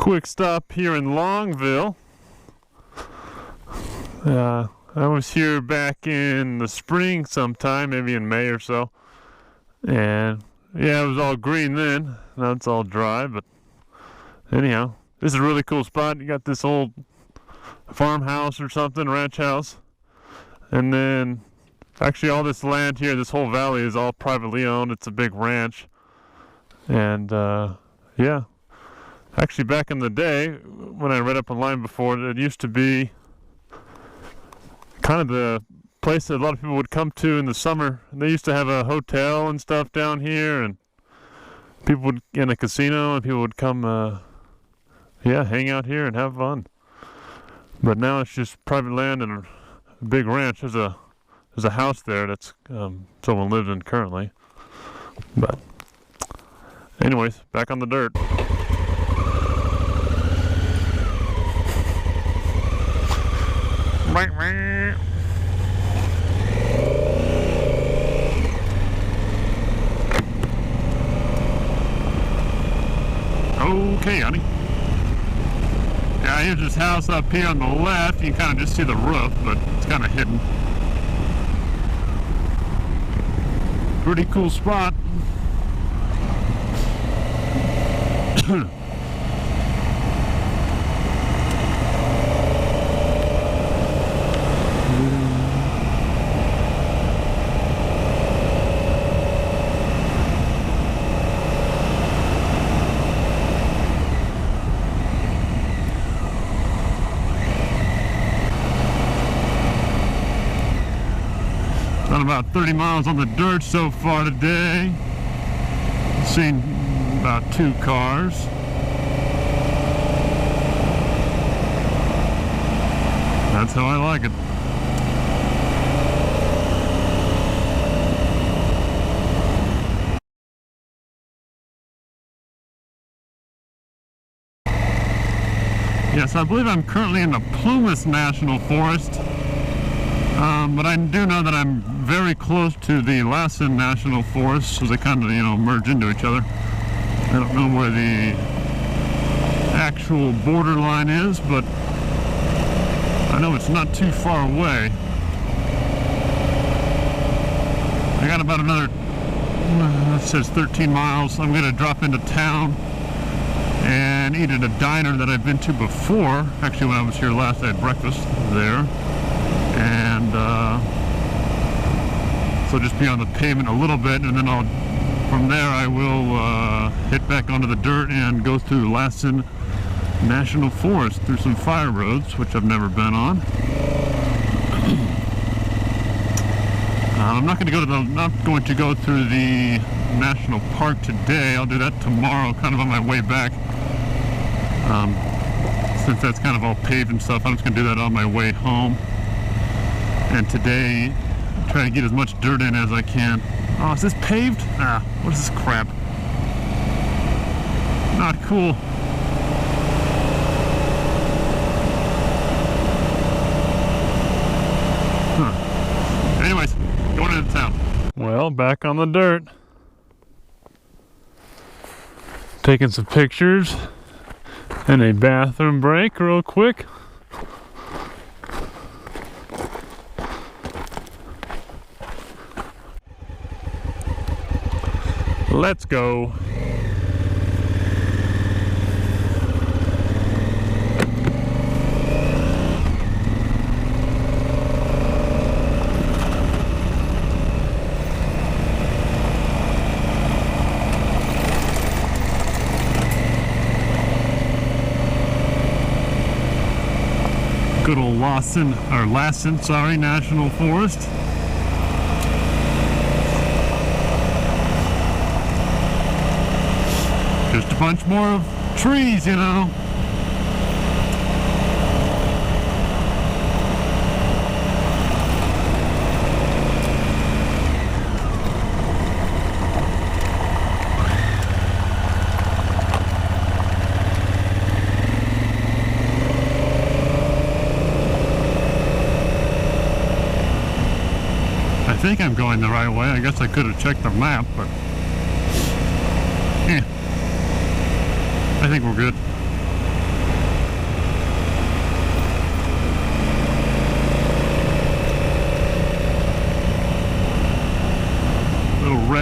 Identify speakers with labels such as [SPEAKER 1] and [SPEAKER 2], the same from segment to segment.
[SPEAKER 1] Quick stop here in Longville. I was here back in the spring sometime, maybe in May or so. And yeah, it was all green then. Now it's all dry, but anyhow, this is a really cool spot. You got this old farmhouse or something, ranch house. And then actually all this land here, this whole valley is all privately owned. It's a big ranch. And yeah, actually back in the day, when I read up online before, it used to be kind of the place that a lot of people would come to in the summer. They used to have a hotel and stuff down here, and people would, in a casino, and people would come, yeah, hang out here and have fun. But now it's just private land and a big ranch. There's a house there that's someone lives in currently. But anyways, back on the dirt. Okay, honey. Yeah, here's this house up here on the left. You can kind of just see the roof, but it's kind of hidden. Pretty cool spot. Done about 30 miles on the dirt so far today. Seen about 2 cars. That's how I like it. Yes, I believe I'm currently in the Plumas National Forest. But I do know that I'm very close to the Lassen National Forests, so they kind of, merge into each other. I don't know where the actual borderline is, but I know it's not too far away. I got about another, it says 13 miles. I'm going to drop into town and eat at a diner that I've been to before. Actually, when I was here last, I had breakfast there. And so just be on the pavement a little bit, and then from there I will hit back onto the dirt and go through Lassen National Forest through some fire roads, which I've never been on. I'm not going to go through the national park today. I'll do that tomorrow, kind of on my way back. Since that's kind of all paved and stuff, I'm just going to do that on my way home. And today, try to get as much dirt in as I can. Oh, is this paved? Ah, what is this crap? Not cool. Huh. Anyways, going into town. Well, back on the dirt. Taking some pictures and a bathroom break real quick. Let's go. Good old Lassen National Forest. Just a bunch more of trees, I think I'm going the right way. I guess I could have checked the map, but I think we're good.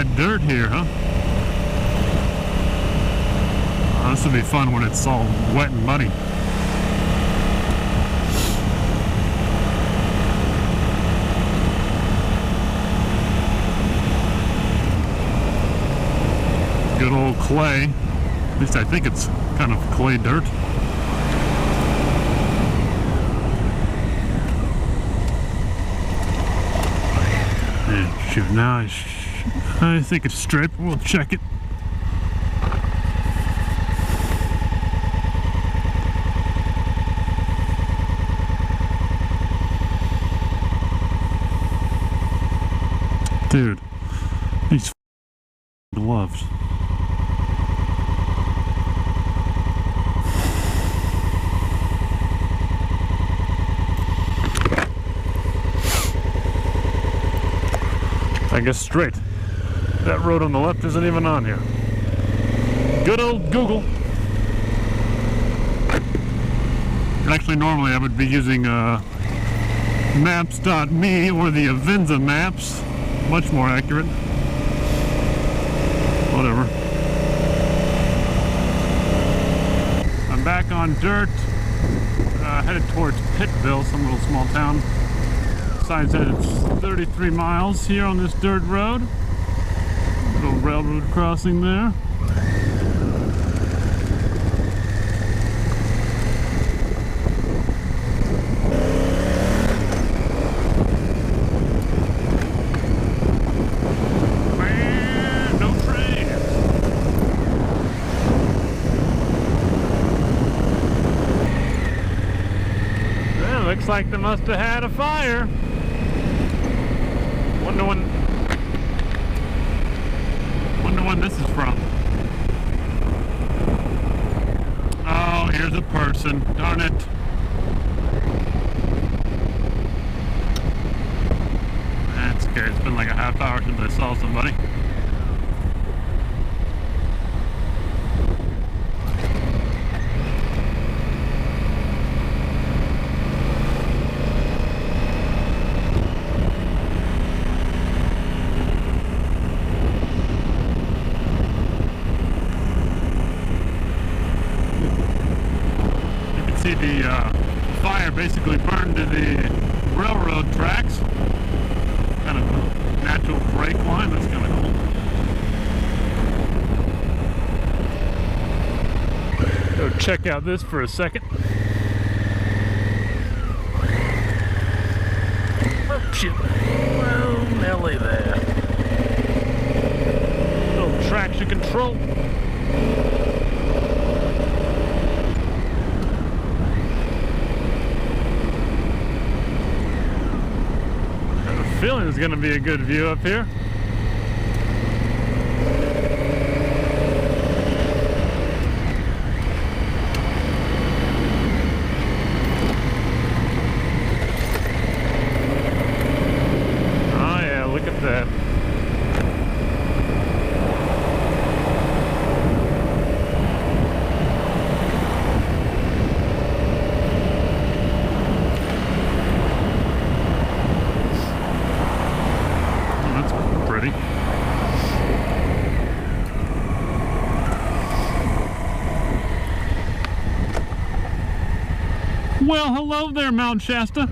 [SPEAKER 1] that dirt here, huh? Oh, this will be fun when it's all wet and muddy. Good old clay. At least I think it's kind of clay dirt. And shoot, now I think it's straight, but we'll check it. Dude, these gloves. I guess straight. That road on the left isn't even on here. Good old Google. Actually, normally I would be using maps.me or the Avenza maps. Much more accurate. Whatever. I'm back on dirt. Headed towards Pittville, some little small town. Sign said it's 33 miles here on this dirt road. Little railroad crossing there. Man, no trains. Well, looks like they must have had a fire. Wonder when this is from. Oh, here's a person. Darn it. That's scary. It's been like a half hour since I saw somebody. See the fire basically burned to the railroad tracks. Kind of a natural brake line. That's kind of cool. Go check out this for a second. Oh shit. Well, Nelly there. Little traction control. Feeling it's going to be a good view up here. Oh yeah, look at that. Well, hello there, Mount Shasta.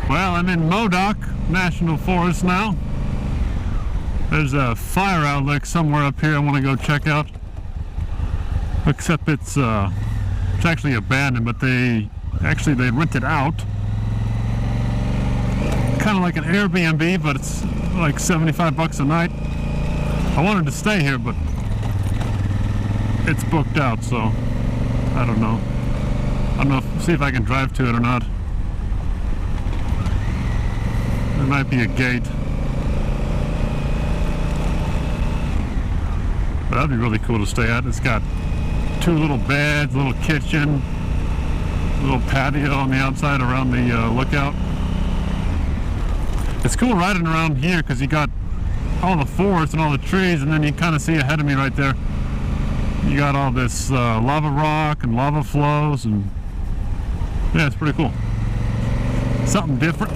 [SPEAKER 1] Well, I'm in Modoc National Forest now. There's a fire outlet somewhere up here I want to go check out. Except it's actually abandoned, but they rent it out. Kind of like an Airbnb, but it's like 75 bucks a night. I wanted to stay here, but it's booked out, so I don't know. See if I can drive to it or not. There might be a gate. But that'd be really cool to stay at. It's got 2 little beds, little kitchen, little patio on the outside around the lookout. It's cool riding around here because you got all the forest and all the trees, and then you kind of see ahead of me right there. You got all this lava rock and lava flows, and yeah, it's pretty cool. Something different.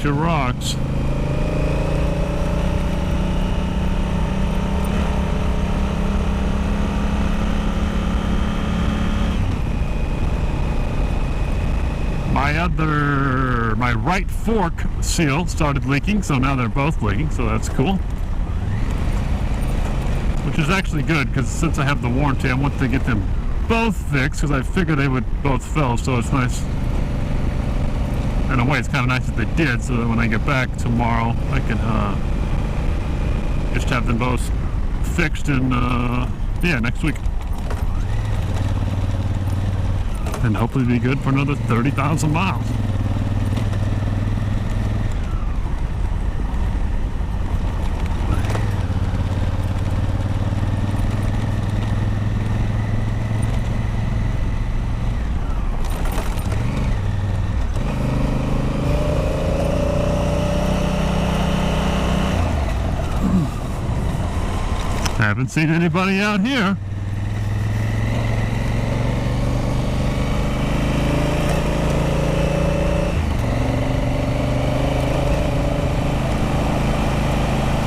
[SPEAKER 1] Sure rocks. My right fork seal started leaking, so now they're both leaking, so that's cool. Which is actually good, because since I have the warranty, I want to get them both fixed, because I figured they would both fail, so it's nice. In a way, it's kind of nice that they did, so that when I get back tomorrow, I can just have them both fixed in, yeah, next week. And hopefully be good for another 30,000 miles. Haven't seen anybody out here.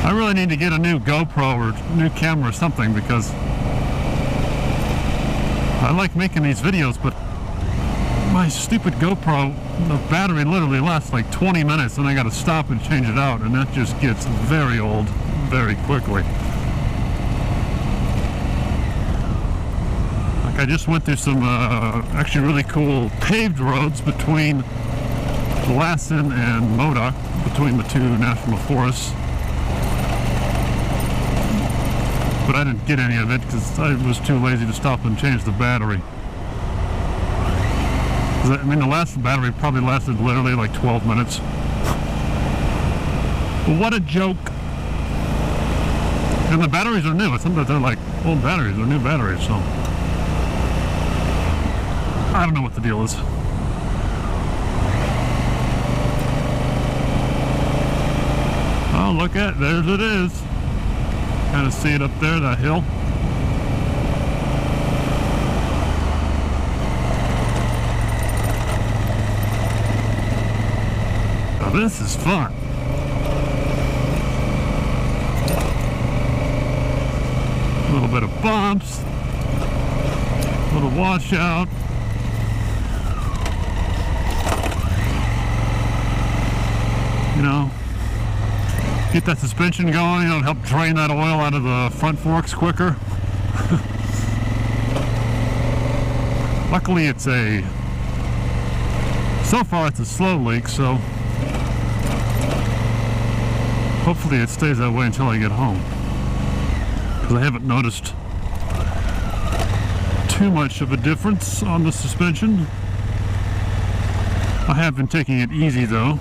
[SPEAKER 1] I really need to get a new GoPro or new camera or something, because I like making these videos, but my stupid GoPro, the battery literally lasts like 20 minutes and I gotta stop and change it out, and that just gets very old very quickly. Like, I just went through some actually really cool paved roads between Lassen and Modoc, between the two national forests. But I didn't get any of it because I was too lazy to stop and change the battery. I mean, the last battery probably lasted literally like 12 minutes. What a joke. And the batteries are new. Sometimes they're like old batteries or new batteries, so I don't know what the deal is. Oh, look at, there's it is. Kind of see it up there, that hill. Now this is fun. A little bit of bumps, a little washout. You know, get that suspension going, you know, help drain that oil out of the front forks quicker. Luckily so far it's a slow leak, so hopefully it stays that way until I get home. Because I haven't noticed too much of a difference on the suspension. I have been taking it easy though.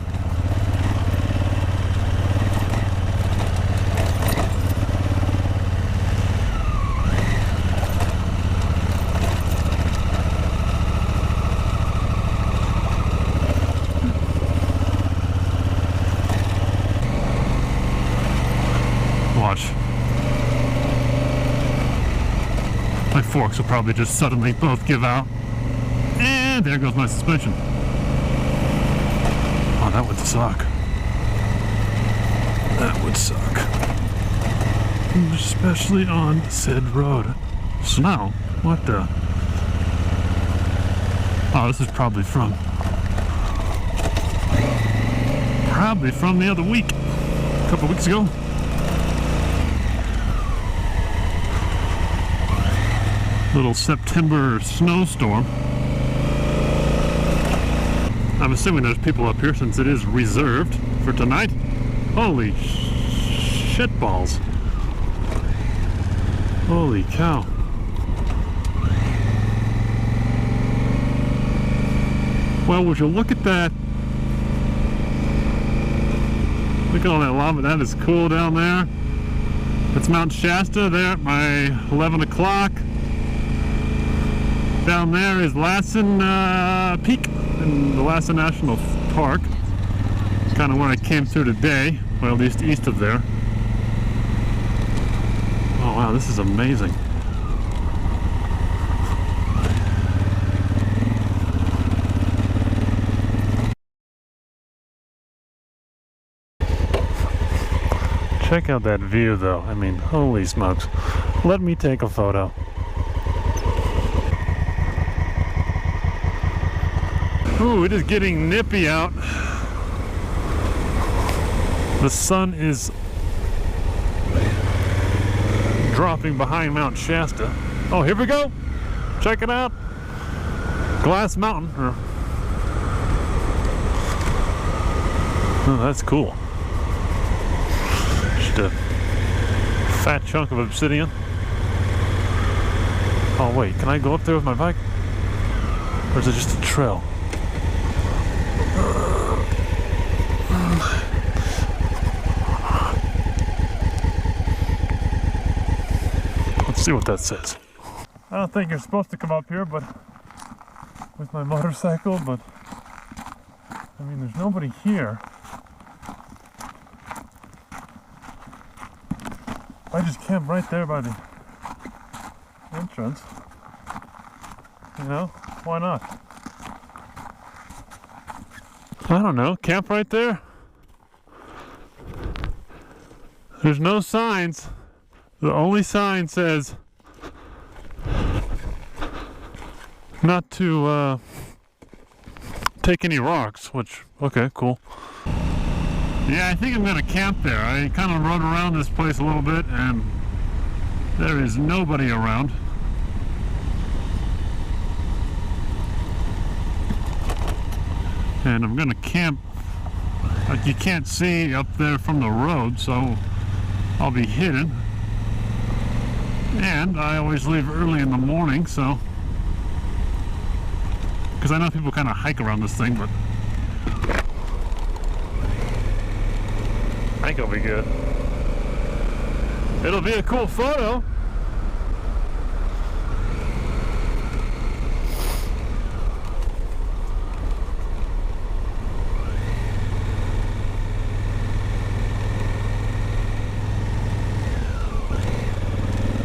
[SPEAKER 1] Watch. My forks will probably just suddenly both give out. And there goes my suspension. Oh, that would suck. That would suck. Especially on said road. Snow? What the? Oh, this is probably from the other week. A couple weeks ago. Little September snowstorm. I'm assuming there's people up here since it is reserved for tonight. Holy shitballs. Holy cow. Well, would you look at that? Look at all that lava. That is cool down there. That's Mount Shasta there at my 11 o'clock. Down there is Lassen Peak in the Lassen National Park. It's kind of where I came through today, well, at least east of there. Oh wow, this is amazing. Check out that view though. I mean, holy smokes. Let me take a photo. Ooh, it is getting nippy out. The sun is dropping behind Mount Shasta. Oh, here we go. Check it out. Glass Mountain. Oh, that's cool. Just a fat chunk of obsidian. Oh wait, can I go up there with my bike? Or is it just a trail? Let's see what that says. I don't think you're supposed to come up here, but with my motorcycle, but I mean, there's nobody here. I just camp right there by the entrance. You know, why not? I don't know, camp right there. There's no signs. The only sign says not to take any rocks, which, okay, cool. Yeah, I think I'm gonna camp there. I kind of rode around this place a little bit and there is nobody around. And I'm gonna camp, like you can't see up there from the road, so I'll be hidden. And I always leave early in the morning, so, because I know people kind of hike around this thing, but I think it'll be good. It'll be a cool photo.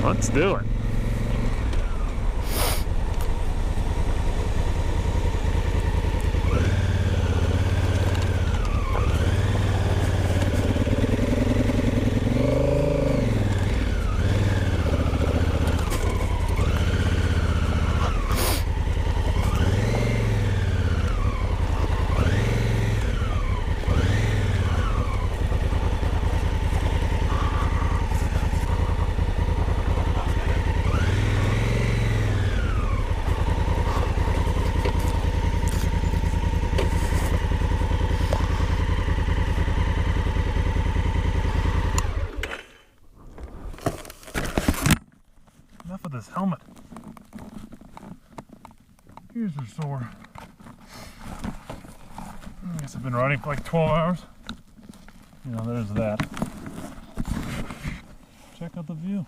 [SPEAKER 1] Let's do it. Enough of this helmet. Ears are sore. I guess I've been riding for like 12 hours. You know, there's that. Check out the view.